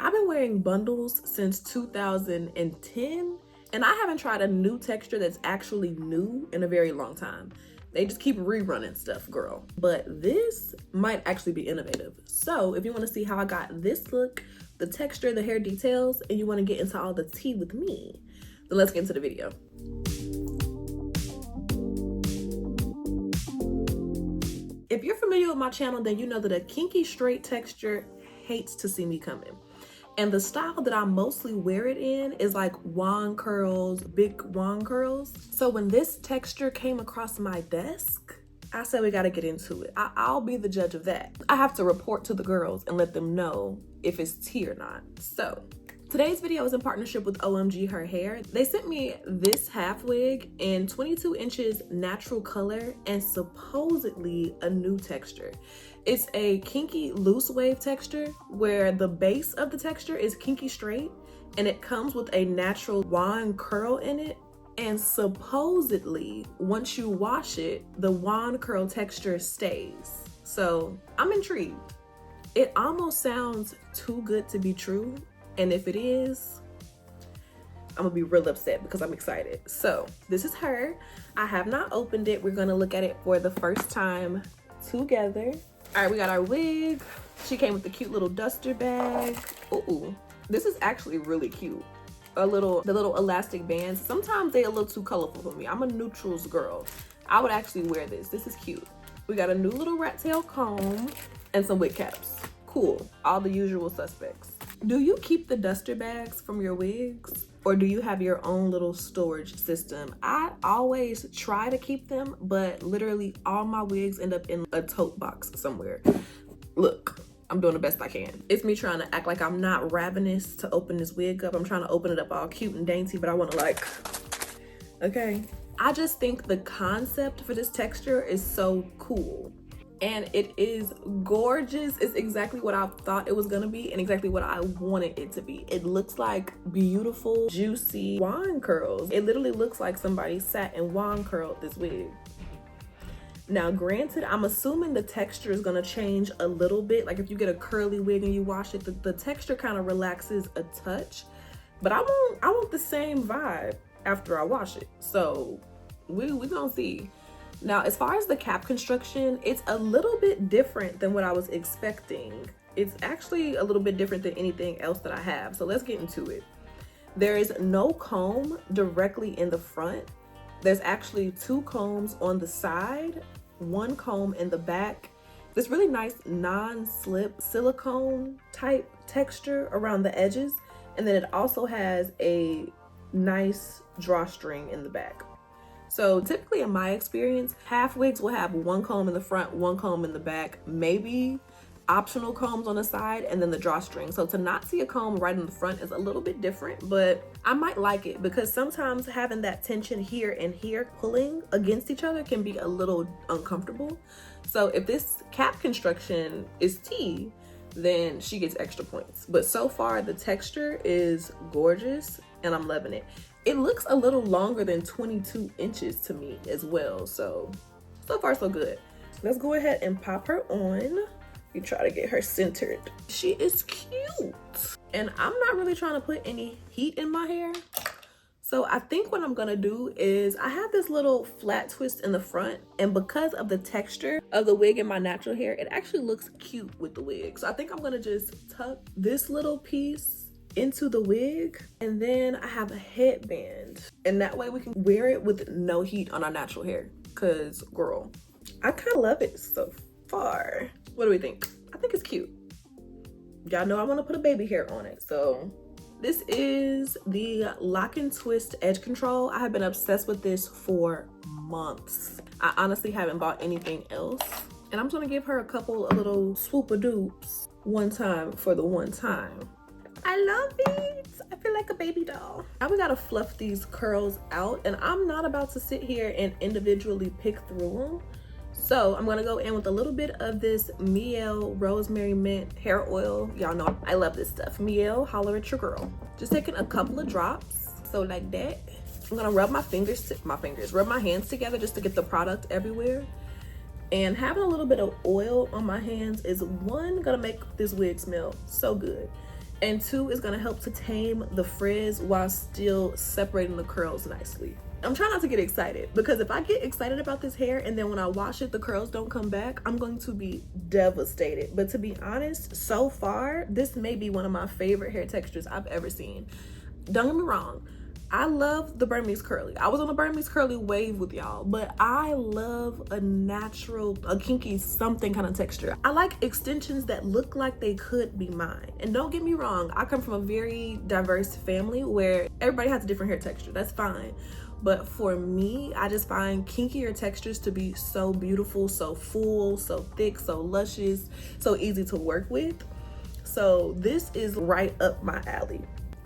I've been wearing bundles since 2010, and I haven't tried a new texture that's actually new in a very long time. They just keep rerunning stuff, girl. But this might actually be innovative. So if you want to see how I got this look, the texture, the hair details, and you want to get into all the tea with me, then let's get into the video. If you're familiar with my channel, then you know that a kinky straight texture hates to see me coming. And the style that I mostly wear it in is like wand curls, big wand curls. So when this texture came across my desk, I said we gotta get into it. I'll be the judge of that. I have to report to the girls and let them know if it's tea or not. So today's video is in partnership with OMGHerHair. They sent me this half wig in 22 inches natural color and supposedly a new texture. It's a kinky loose wave texture where the base of the texture is kinky straight and it comes with a natural wand curl in it. And supposedly, once you wash it, the wand curl texture stays. So I'm intrigued. It almost sounds too good to be true. And if it is, I'm gonna be real upset because I'm excited. So this is her. I have not opened it. We're gonna look at it for the first time together. All right, we got our wig. She came with a cute little duster bag. Ooh, this is actually really cute. The little elastic bands. Sometimes they a little too colorful for me. I'm a neutrals girl. I would actually wear this. This is cute. We got a new little rat tail comb and some wig caps. Cool, all the usual suspects. Do you keep the duster bags from your wigs? Or do you have your own little storage system? I always try to keep them, but literally all my wigs end up in a tote box somewhere. Look, I'm doing the best I can. It's me trying to act like I'm not ravenous to open this wig up. I'm trying to open it up all cute and dainty, but I want to like, okay. I just think the concept for this texture is so cool. And it is gorgeous. It's exactly what I thought it was gonna be and exactly what I wanted it to be. It looks like beautiful, juicy wand curls. It literally looks like somebody sat and wand curled this wig. Now, granted, I'm assuming the texture is gonna change a little bit. Like if you get a curly wig and you wash it, the texture kind of relaxes a touch. But I want the same vibe after I wash it. So we gonna see. Now, as far as the cap construction, it's a little bit different than what I was expecting. It's actually a little bit different than anything else that I have. So let's get into it. There is no comb directly in the front. There's actually two combs on the side, one comb in the back. This really nice non-slip silicone type texture around the edges. And then it also has a nice drawstring in the back. So typically in my experience, half wigs will have one comb in the front, one comb in the back, maybe optional combs on the side, and then the drawstring. So to not see a comb right in the front is a little bit different, but I might like it because sometimes having that tension here and here pulling against each other can be a little uncomfortable. So if this cap construction is tea, then she gets extra points. But so far the texture is gorgeous and I'm loving it. It looks a little longer than 22 inches to me as well. So far so good. Let's go ahead and pop her on. You try to get her centered. She is cute. And I'm not really trying to put any heat in my hair. So I think what I'm gonna do is I have this little flat twist in the front, and because of the texture of the wig in my natural hair, it actually looks cute with the wig. So I think I'm gonna just tuck this little piece into the wig, and then I have a headband, and that way we can wear it with no heat on our natural hair. Cause girl, I kind of love it so far. What do we think? I think it's cute. Y'all know I want to put a baby hair on it. So this is the Lock and Twist Edge Control. I have been obsessed with this for months. I honestly haven't bought anything else, and I'm gonna give her a little swoop-a-doops one time for the one time. I love it. I feel like a baby doll. Now we gotta fluff these curls out, and I'm not about to sit here and individually pick through them. So I'm gonna go in with a little bit of this 𝐼𝐈 Rosemary Mint hair oil. Y'all know I love this stuff. 𝐼𝐈, holler at your girl. Just taking a couple of drops, so like that. I'm gonna rub rub my hands together just to get the product everywhere. And having a little bit of oil on my hands is gonna make this wig smell so good. And 2 is gonna help to tame the frizz while still separating the curls nicely. I'm trying not to get excited, because if I get excited about this hair and then when I wash it the curls don't come back, I'm going to be devastated. But to be honest, so far this may be one of my favorite hair textures I've ever seen. Don't get me wrong, I love the Burmese curly. I was on the Burmese curly wave with y'all, but I love a natural, a kinky something kind of texture. I like extensions that look like they could be mine. And don't get me wrong, I come from a very diverse family where everybody has a different hair texture. That's fine. But for me, I just find kinkier textures to be so beautiful, so full, so thick, so luscious, so easy to work with. So this is right up my alley,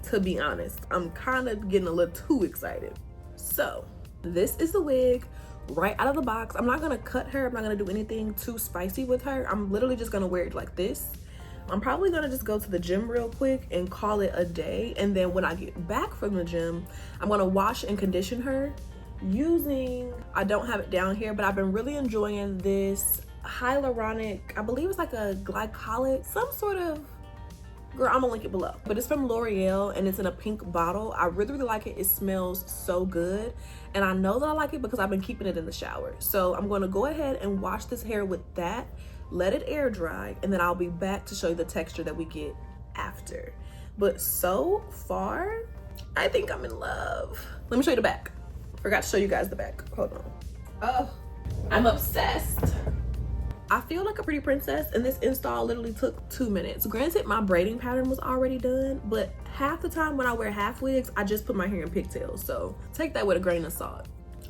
to be honest. I'm kind of getting a little too excited. So this is the wig right out of the box. I'm not gonna cut her. I'm not gonna do anything too spicy with her. I'm literally just gonna wear it like this. I'm probably gonna just go to the gym real quick and call it a day. And then when I get back from the gym, I'm gonna wash and condition her using, I don't have it down here, but I've been really enjoying this hyaluronic, I believe it's like a glycolic, some sort of, girl, I'm gonna link it below. But it's from L'Oreal and it's in a pink bottle. I really like it. It smells so good. And I know that I like it because I've been keeping it in the shower. So I'm gonna go ahead and wash this hair with that, let it air dry, and then I'll be back to show you the texture that we get after. But so far, I think I'm in love. Let me show you the back. Forgot to show you guys the back. Hold on. Oh, I'm obsessed. I feel like a pretty princess, and this install literally took 2 minutes. Granted, my braiding pattern was already done, but half the time when I wear half wigs, I just put my hair in pigtails. So take that with a grain of salt.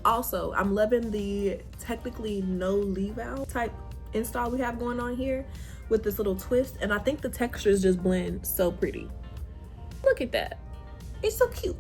Also, I'm loving the technically no leave-out type install we have going on here with this little twist, and I think the textures just blend so pretty. Look at that. It's so cute.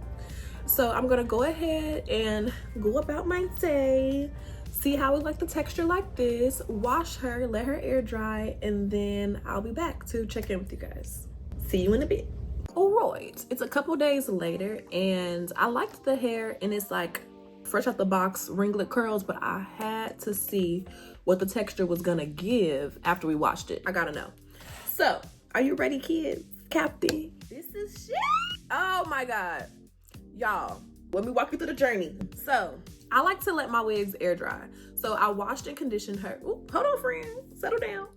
So I'm gonna go ahead and go about my day, see how we like the texture like this, wash her, let her air dry, and then I'll be back to check in with you guys. See you in a bit. All right, it's a couple days later, and I liked the hair, and it's like fresh out the box ringlet curls, but I had to see what the texture was gonna give after we washed it. I gotta know. So, are you ready, kids? Captain, this is shit. Oh my God. Y'all, let me walk you through the journey. So, I like to let my wigs air dry. So I washed and conditioned her. Ooh, hold on, friend, settle down.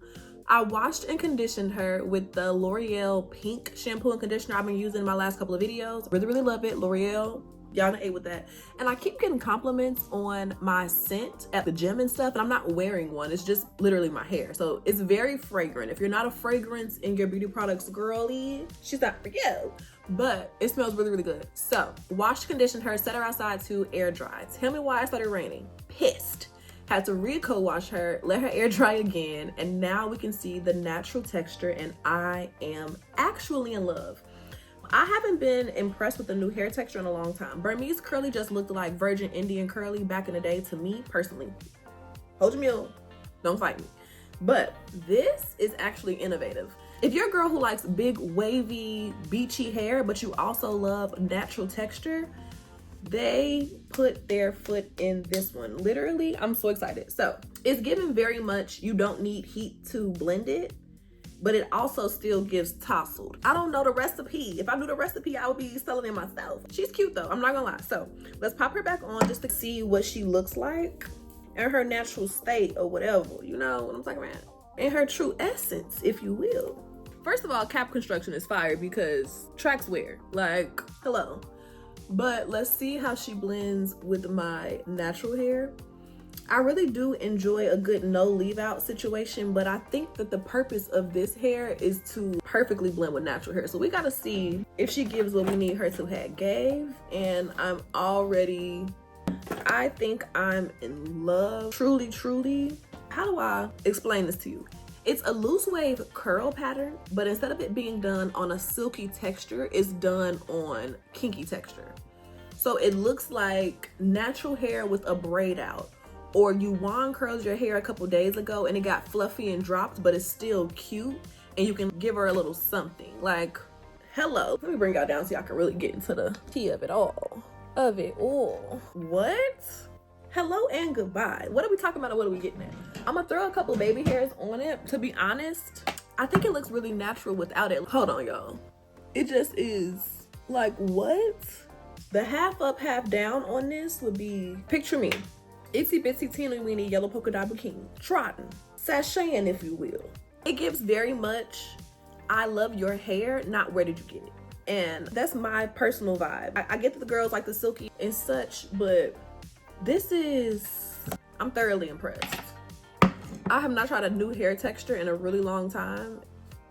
I washed and conditioned her with the L'Oreal pink shampoo and conditioner I've been using in my last couple of videos. Really, really love it. L'Oreal, y'all know A with that. And I keep getting compliments on my scent at the gym and stuff, and I'm not wearing one. It's just literally my hair. So it's very fragrant. If you're not a fragrance in your beauty products girly, she's not for you. But it smells really, really good. So washed, conditioned her, set her outside to air dry. Tell me why it started raining. Pissed. Had to re-co-wash her, let her air dry again, and now we can see the natural texture, and I am actually in love. I haven't been impressed with the new hair texture in a long time. Burmese curly just looked like virgin Indian curly back in the day to me personally. Hold your mule, don't fight me. But this is actually innovative. If you're a girl who likes big, wavy, beachy hair, but you also love natural texture, they put their foot in this one. Literally, I'm so excited. So it's given very much, you don't need heat to blend it, but it also still gives tousled. I don't know the recipe. If I knew the recipe, I would be selling it myself. She's cute though, I'm not gonna lie. So let's pop her back on just to see what she looks like in her natural state or whatever. You know what I'm talking about? In her true essence, if you will. First of all, cap construction is fire because tracks wear, like, hello. But let's see how she blends with my natural hair. I really do enjoy a good no leave out situation, but I think that the purpose of this hair is to perfectly blend with natural hair. So we gotta see if she gives what we need her to have gave. And I'm already, I think I'm in love. Truly, truly. How do I explain this to you? It's a loose wave curl pattern, but instead of it being done on a silky texture, it's done on kinky texture. So it looks like natural hair with a braid out, or you wand curled your hair a couple days ago and it got fluffy and dropped, but it's still cute and you can give her a little something. Like, hello. Let me bring y'all down so y'all can really get into the tea of it all. What? Hello and goodbye. What are we talking about or what are we getting at? I'm gonna throw a couple baby hairs on it. To be honest, I think it looks really natural without it. Hold on, y'all. It just is like, what? The half up, half down on this would be, picture me, itsy bitsy teeny weeny yellow polka dot bikini, trotting, sashaying if you will. It gives very much, I love your hair, not where did you get it? And that's my personal vibe. I get that the girls like the silky and such, but this is, I'm thoroughly impressed. I have not tried a new hair texture in a really long time,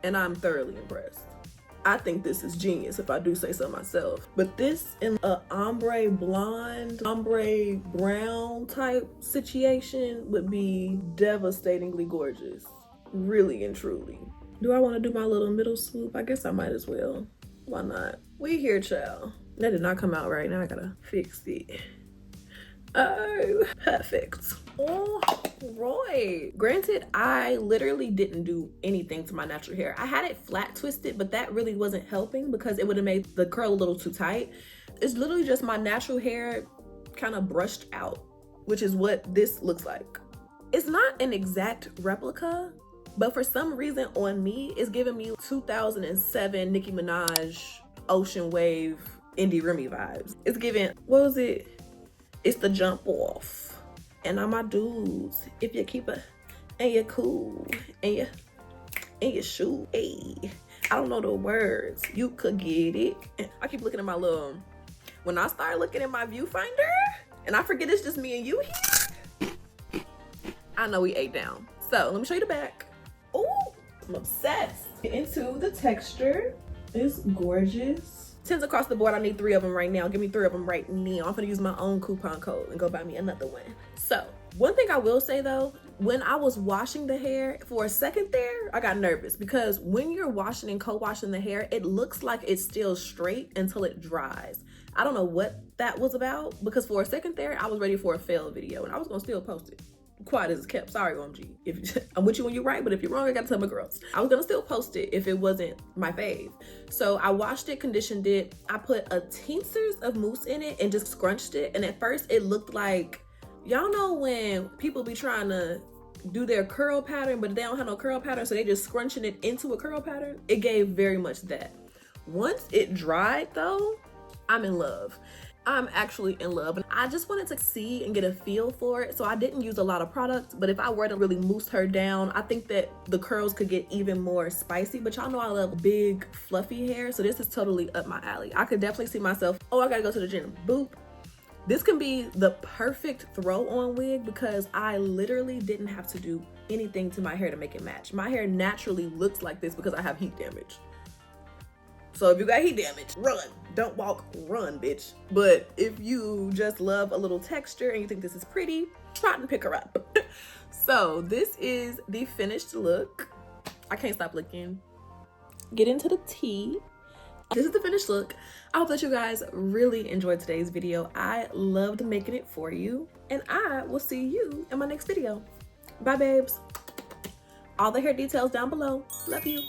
and I'm thoroughly impressed. I think this is genius if I do say so myself. But this in a ombre blonde, ombre brown type situation would be devastatingly gorgeous. Really and truly. Do I want to do my little middle swoop? I guess I might as well. Why not? We here, child. That did not come out right. Now I gotta fix it. Oh, perfect. Oh, right. Granted, I literally didn't do anything to my natural hair. I had it flat twisted, but that really wasn't helping because it would have made the curl a little too tight. It's literally just my natural hair kind of brushed out, which is what this looks like. It's not an exact replica, but for some reason on me, it's giving me 2007 Nicki Minaj Ocean Wave Indie Remy vibes. It's giving, what was it? It's the jump off. And all my dudes, if you keep it and you're cool and you shoot, hey, I don't know the words, you could get it. I keep looking at my little, when I start looking at my viewfinder and I forget it's just me and you here, I know we ate down. So let me show you the back. Oh, I'm obsessed. Get into the texture. It's gorgeous. 10s across the board. I need 3 of them right now. Give me 3 of them right now. I'm gonna use my own coupon code and go buy me another one. So one thing I will say though, when I was washing the hair for a second there, I got nervous because when you're washing and co-washing the hair, it looks like it's still straight until it dries. I don't know what that was about because for a second there, I was ready for a fail video and I was gonna still post it. Quiet as it's kept. Sorry, OMG. If I'm with you when you're right, but if you're wrong, I gotta tell my girls. I was gonna still post it if it wasn't my fave. So I washed it, conditioned it. I put a tinctures of mousse in it and just scrunched it. And at first it looked like, y'all know when people be trying to do their curl pattern, but they don't have no curl pattern, so they just scrunching it into a curl pattern? It gave very much that. Once it dried though, I'm in love. I'm actually in love and I just wanted to see and get a feel for it. So I didn't use a lot of products, but if I were to really mousse her down, I think that the curls could get even more spicy. But y'all know I love big fluffy hair, so this is totally up my alley. I could definitely see myself, oh, I gotta go to the gym, boop. This can be the perfect throw on wig because I literally didn't have to do anything to my hair to make it match. My hair naturally looks like this because I have heat damage. So if you got heat damage, run. Don't walk, run, bitch. But if you just love a little texture and you think this is pretty, try and pick her up. So this is the finished look. I can't stop looking. Get into the tea. This is the finished look. I hope that you guys really enjoyed today's video. I loved making it for you. And I will see you in my next video. Bye, babes. All the hair details down below. Love you.